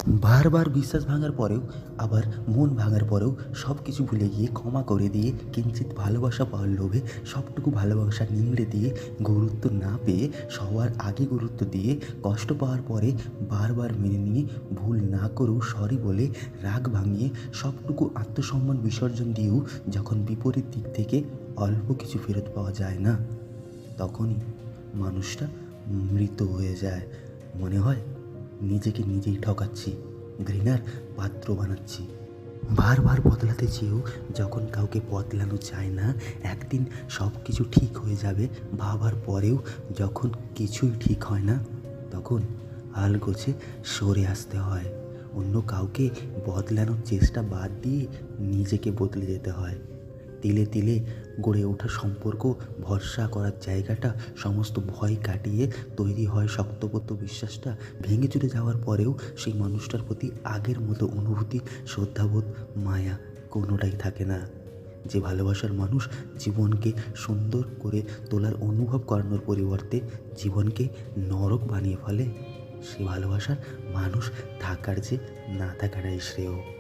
বারবার বিশ্বাস ভাঙার পরেও, আবার মন ভাঙার পরেও সব কিছু ভুলে গিয়ে ক্ষমা করে দিয়ে কিঞ্চিৎ ভালোবাসা পাওয়ার লোভে সবটুকু ভালোবাসা নিংড়ে দিয়ে গুরুত্ব না পেয়ে সবার আগে গুরুত্ব দিয়ে কষ্ট পাওয়ার পরে বারবার মেনে নিয়ে ভুল না করেও সরি বলে রাগ ভাঙিয়ে সবটুকু আত্মসম্মান বিসর্জন দিয়েও যখন বিপরীত দিক থেকে অল্প কিছু ফেরত পাওয়া যায় না, তখনই মানুষটা মৃত হয়ে যায়। মনে হয় নিজেকে নিজেই ঠকাচ্ছি, ঘৃণার পাত্র বানাচ্ছি। বারবার বদলাতে চেয়েও যখন কাউকে বদলানো যায় না, একদিন সব কিছু ঠিক হয়ে যাবে ভাবার পরেও যখন কিছুই ঠিক হয় না, তখন আলগোছে সরে আসতে হয়। অন্য কাউকে বদলানোর চেষ্টা বাদ দিয়ে নিজেকে বদলে যেতে হয়। তিলে তিলে গড়ে ওঠা সম্পর্ক, ভরসা করার জায়গাটা, সমস্ত ভয় কাটিয়ে তৈরি হয় শক্তপোক্ত বিশ্বাসটা ভেঙে চুরে যাওয়ার পরেও সেই মানুষটার প্রতি আগের মতো অনুভূতি, শ্রদ্ধাবোধ, মায়া কোনোটাই থাকে না। যে ভালোবাসার মানুষ জীবনকে সুন্দর করে তোলার অনুভব করানোর পরিবর্তে জীবনকে নরক বানিয়ে ফেলে, সে ভালোবাসার মানুষ থাকার যে না থাকাটাই শ্রেয়।